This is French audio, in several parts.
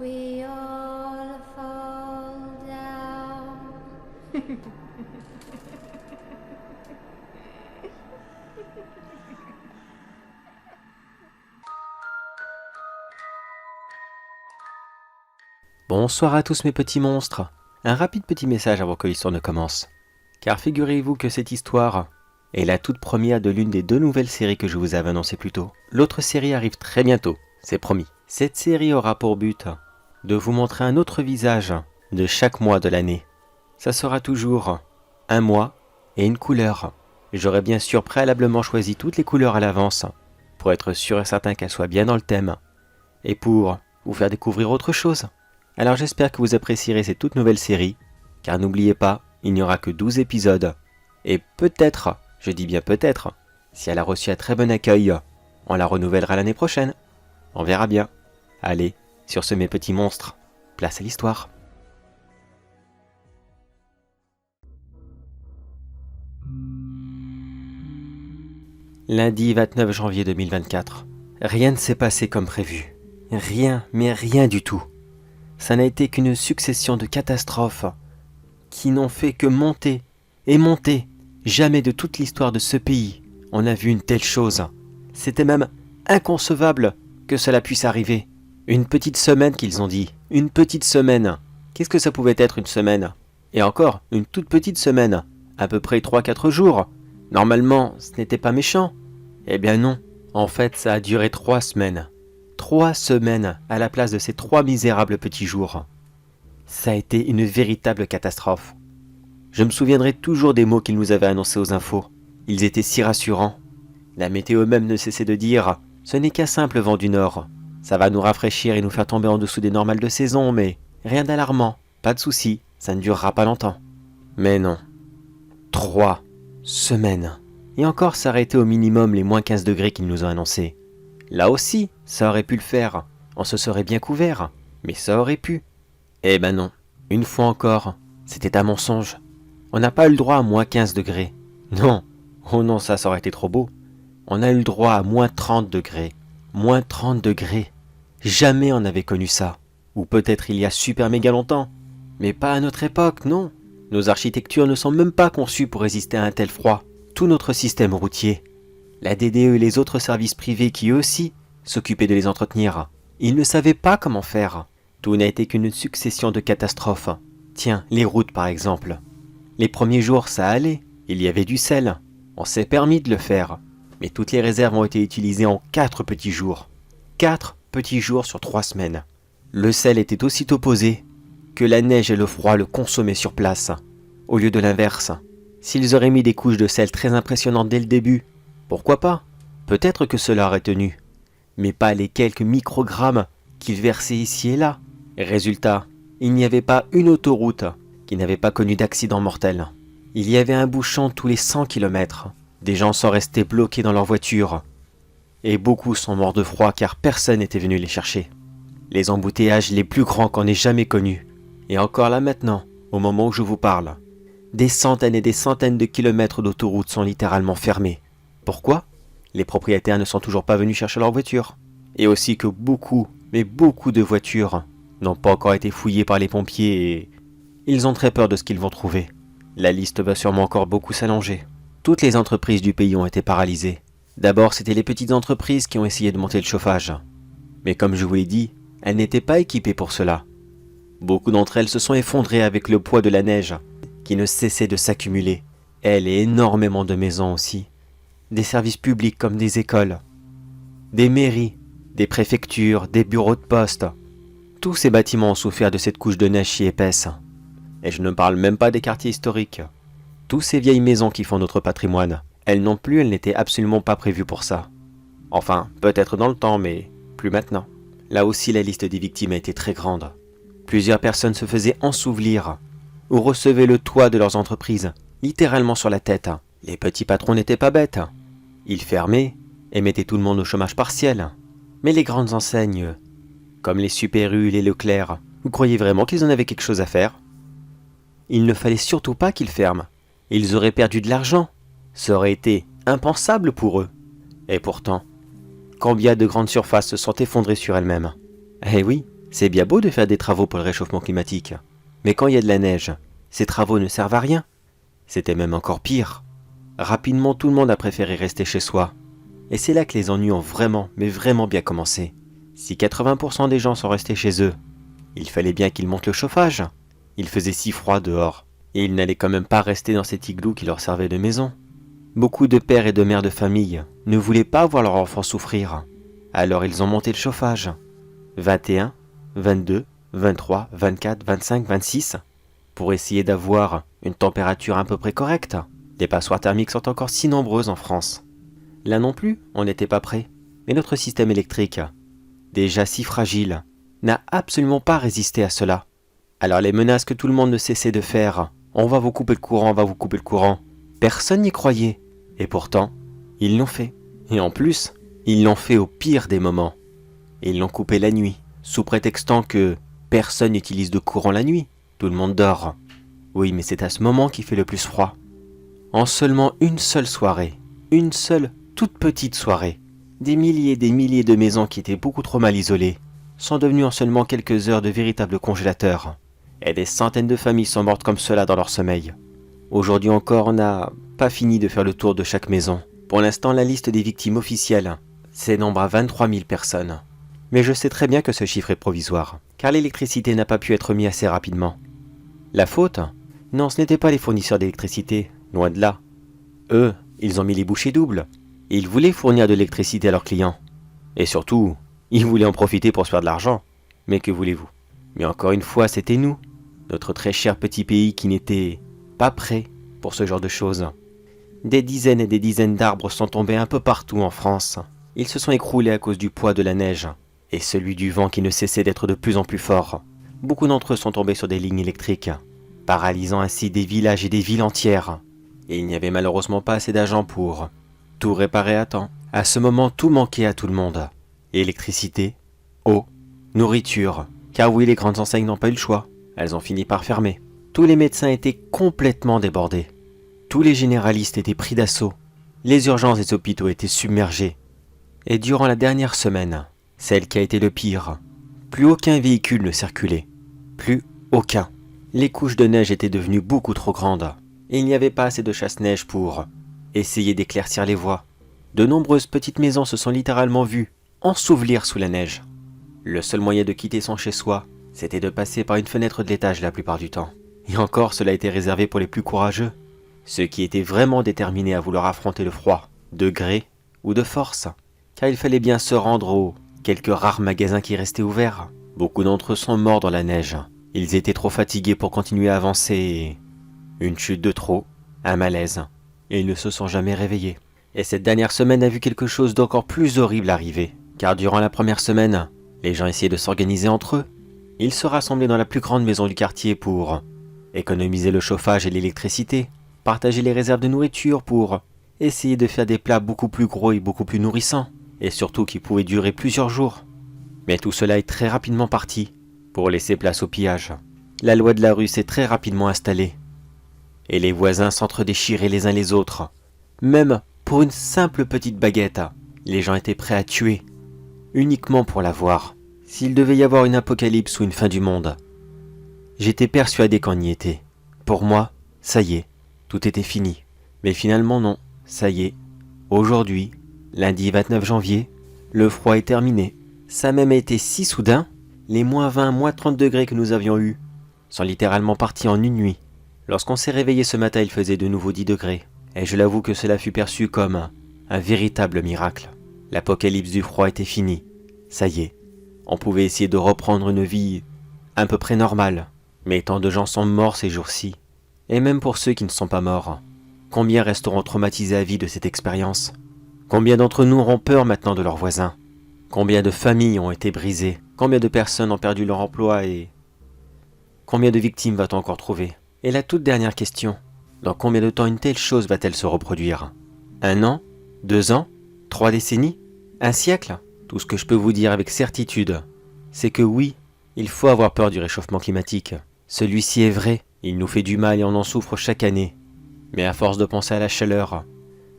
we all fall down. Bonsoir à tous mes petits monstres. Un rapide petit message avant que l'histoire ne commence. Car figurez-vous que cette histoire est la toute première de l'une des 2 nouvelles séries que je vous avais annoncées plus tôt. L'autre série arrive très bientôt, c'est promis. Cette série aura pour but de vous montrer un autre visage de chaque mois de l'année. Ça sera toujours un mois et une couleur. J'aurai bien sûr préalablement choisi toutes les couleurs à l'avance pour être sûr et certain qu'elles soient bien dans le thème et pour vous faire découvrir autre chose. Alors j'espère que vous apprécierez cette toute nouvelle série, car n'oubliez pas, il n'y aura que 12 épisodes. Et peut-être, je dis bien peut-être, si elle a reçu un très bon accueil, on la renouvellera l'année prochaine. On verra bien. Allez, sur ce mes petits monstres, place à l'histoire. Lundi 29 janvier 2024. Rien ne s'est passé comme prévu. Rien, mais rien du tout. Ça n'a été qu'une succession de catastrophes qui n'ont fait que monter et monter. Jamais de toute l'histoire de ce pays on a vu une telle chose. C'était même inconcevable que cela puisse arriver. Une petite semaine qu'ils ont dit. Une petite semaine. Qu'est-ce que ça pouvait être une semaine? Et encore, une toute petite semaine. À peu près 3-4 jours. Normalement, ce n'était pas méchant. Eh bien non. En fait, ça a duré 3 semaines. 3 semaines à la place de ces 3 misérables petits jours. Ça a été une véritable catastrophe. Je me souviendrai toujours des mots qu'ils nous avaient annoncés aux infos. Ils étaient si rassurants. La météo même ne cessait de dire « Ce n'est qu'un simple vent du nord. Ça va nous rafraîchir et nous faire tomber en dessous des normales de saison, mais rien d'alarmant. Pas de souci, ça ne durera pas longtemps. » Mais non. 3 semaines. Et encore, ça aurait été au minimum les moins 15 degrés qu'ils nous ont annoncés. Là aussi, ça aurait pu le faire. On se serait bien couvert. Mais ça aurait pu. Eh ben non. Une fois encore, c'était un mensonge. On n'a pas eu le droit à moins 15 degrés. Non. Oh non, ça aurait été trop beau. On a eu le droit à moins 30 degrés. Moins 30 degrés. Jamais on n'avait connu ça. Ou peut-être il y a super méga longtemps. Mais pas à notre époque, non. Nos architectures ne sont même pas conçues pour résister à un tel froid. Tout notre système routier. La DDE et les autres services privés qui eux aussi s'occupaient de les entretenir. Ils ne savaient pas comment faire. Tout n'a été qu'une succession de catastrophes. Tiens, les routes par exemple. Les premiers jours ça allait, il y avait du sel. On s'est permis de le faire. Mais toutes les réserves ont été utilisées en 4 petits jours. 4 petits jours sur 3 semaines. Le sel était aussitôt posé que la neige et le froid le consommaient sur place. Au lieu de l'inverse. S'ils auraient mis des couches de sel très impressionnantes dès le début, pourquoi pas? Peut-être que cela aurait tenu. Mais pas les quelques microgrammes qu'ils versaient ici et là. Résultat, il n'y avait pas une autoroute qui n'avait pas connu d'accident mortel. Il y avait un bouchon tous les 100 km. Des gens sont restés bloqués dans leur voiture. Et beaucoup sont morts de froid car personne n'était venu les chercher. Les embouteillages les plus grands qu'on ait jamais connus. Et encore là maintenant, au moment où je vous parle, des centaines et des centaines de kilomètres d'autoroutes sont littéralement fermés. Pourquoi? Les propriétaires ne sont toujours pas venus chercher leur voiture. Et aussi que beaucoup, mais beaucoup de voitures n'ont pas encore été fouillées par les pompiers et ils ont très peur de ce qu'ils vont trouver. La liste va sûrement encore beaucoup s'allonger. Toutes les entreprises du pays ont été paralysées. D'abord, c'était les petites entreprises qui ont essayé de monter le chauffage. Mais comme je vous l'ai dit, elles n'étaient pas équipées pour cela. Beaucoup d'entre elles se sont effondrées avec le poids de la neige qui ne cessait de s'accumuler. Elle et énormément de maisons aussi. Des services publics comme des écoles, des mairies, des préfectures, des bureaux de poste. Tous ces bâtiments ont souffert de cette couche de neige si épaisse. Et je ne parle même pas des quartiers historiques. Tous ces vieilles maisons qui font notre patrimoine. Elles non plus, elles n'étaient absolument pas prévues pour ça. Enfin, peut-être dans le temps, mais plus maintenant. Là aussi, la liste des victimes a été très grande. Plusieurs personnes se faisaient ensevelir ou recevaient le toit de leurs entreprises, littéralement sur la tête. Les petits patrons n'étaient pas bêtes. Ils fermaient et mettaient tout le monde au chômage partiel. Mais les grandes enseignes, comme les Super U, les Leclerc, vous croyez vraiment qu'ils en avaient quelque chose à faire? Il ne fallait surtout pas qu'ils ferment. Ils auraient perdu de l'argent. Ça aurait été impensable pour eux. Et pourtant, combien de grandes surfaces se sont effondrées sur elles-mêmes? Eh oui, C'est bien beau de faire des travaux pour le réchauffement climatique, mais quand il y a de la neige, ces travaux ne servent à rien. C'était même encore pire. Rapidement, tout le monde a préféré rester chez soi. Et c'est là que les ennuis ont vraiment, mais vraiment bien commencé. Si 80% des gens sont restés chez eux, il fallait bien qu'ils montent le chauffage. Il faisait si froid dehors, et ils n'allaient quand même pas rester dans cet igloo qui leur servait de maison. Beaucoup de pères et de mères de famille ne voulaient pas voir leur enfant souffrir. Alors ils ont monté le chauffage. 21, 22, 23, 24, 25, 26, pour essayer d'avoir une température à peu près correcte. Les passoires thermiques sont encore si nombreuses en France. Là non plus, on n'était pas prêt. Mais notre système électrique, déjà si fragile, n'a absolument pas résisté à cela. Alors les menaces que tout le monde ne cessait de faire, on va vous couper le courant, on va vous couper le courant, personne n'y croyait. Et pourtant, ils l'ont fait. Et en plus, ils l'ont fait au pire des moments. Ils l'ont coupé la nuit, sous prétextant que personne n'utilise de courant la nuit, tout le monde dort. Oui, mais c'est à ce moment qu'il fait le plus froid. En seulement une seule soirée, une seule toute petite soirée, des milliers et des milliers de maisons qui étaient beaucoup trop mal isolées sont devenues en seulement quelques heures de véritables congélateurs. Et des centaines de familles sont mortes comme cela dans leur sommeil. Aujourd'hui encore, on n'a pas fini de faire le tour de chaque maison. Pour l'instant, la liste des victimes officielles s'énombre à 23 000 personnes. Mais je sais très bien que ce chiffre est provisoire, car l'électricité n'a pas pu être mise assez rapidement. La faute? Non, ce n'était pas les fournisseurs d'électricité, loin de là. Eux, ils ont mis les bouchées doubles. Ils voulaient fournir de l'électricité à leurs clients. Et surtout, ils voulaient en profiter pour se faire de l'argent. Mais que voulez-vous? Mais encore une fois, c'était nous, notre très cher petit pays qui n'était pas prêt pour ce genre de choses. Des dizaines et des dizaines d'arbres sont tombés un peu partout en France. Ils se sont écroulés à cause du poids de la neige et celui du vent qui ne cessait d'être de plus en plus fort. Beaucoup d'entre eux sont tombés sur des lignes électriques, paralysant ainsi des villages et des villes entières. Et il n'y avait malheureusement pas assez d'argent pour tout réparer à temps. À ce moment, tout manquait à tout le monde. Électricité, eau, nourriture. Car oui, les grandes enseignes n'ont pas eu le choix. Elles ont fini par fermer. Tous les médecins étaient complètement débordés. Tous les généralistes étaient pris d'assaut. Les urgences des hôpitaux étaient submergées. Et durant la dernière semaine, celle qui a été le pire, plus aucun véhicule ne circulait. Plus aucun. Les couches de neige étaient devenues beaucoup trop grandes. Et il n'y avait pas assez de chasse-neige pour essayer d'éclaircir les voies. De nombreuses petites maisons se sont littéralement vues ensevelir sous la neige. Le seul moyen de quitter son chez-soi, c'était de passer par une fenêtre de l'étage la plupart du temps. Et encore, cela était réservé pour les plus courageux, ceux qui étaient vraiment déterminés à vouloir affronter le froid, de gré ou de force, car il fallait bien se rendre aux quelques rares magasins qui restaient ouverts. Beaucoup d'entre eux sont morts dans la neige. Ils étaient trop fatigués pour continuer à avancer et une chute de trop, un malaise, et ils ne se sont jamais réveillés. Et cette dernière semaine a vu quelque chose d'encore plus horrible arriver, car durant la première semaine, les gens essayaient de s'organiser entre eux. Ils se rassemblaient dans la plus grande maison du quartier pour économiser le chauffage et l'électricité, partager les réserves de nourriture pour essayer de faire des plats beaucoup plus gros et beaucoup plus nourrissants, et surtout qui pouvaient durer plusieurs jours. Mais tout cela est très rapidement parti pour laisser place au pillage. La loi de la rue s'est très rapidement installée, et les voisins s'entre-déchiraient les uns les autres. Même pour une simple petite baguette, les gens étaient prêts à tuer, uniquement pour la voir. S'il devait y avoir une apocalypse ou une fin du monde, j'étais persuadé qu'on y était. Pour moi, ça y est, tout était fini. Mais finalement non, ça y est. Aujourd'hui, lundi 29 janvier, le froid est terminé. Ça a même été si soudain, les moins 20, moins 30 degrés que nous avions eus sont littéralement partis en une nuit. Lorsqu'on s'est réveillé ce matin, il faisait de nouveau 10 degrés. Et je l'avoue que cela fut perçu comme un véritable miracle. L'apocalypse du froid était finie. Ça y est, on pouvait essayer de reprendre une vie à peu près normale. Mais tant de gens sont morts ces jours-ci. Et même pour ceux qui ne sont pas morts, combien resteront traumatisés à vie de cette expérience? Combien d'entre nous auront peur maintenant de leurs voisins? Combien de familles ont été brisées? Combien de personnes ont perdu leur emploi et combien de victimes va-t-on encore trouver? Et la toute dernière question, dans combien de temps une telle chose va-t-elle se reproduire? 1 an? 2 ans? 3 décennies? 1 siècle? Tout ce que je peux vous dire avec certitude, c'est que oui, il faut avoir peur du réchauffement climatique. Celui-ci est vrai, il nous fait du mal et on en souffre chaque année. Mais à force de penser à la chaleur,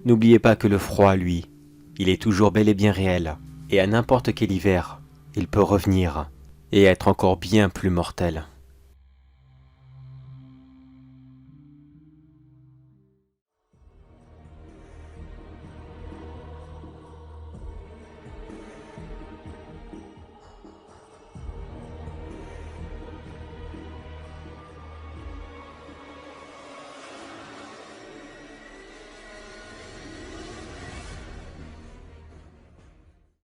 n'oubliez pas que le froid, lui, il est toujours bel et bien réel. Et à n'importe quel hiver, il peut revenir. et être encore bien plus mortel.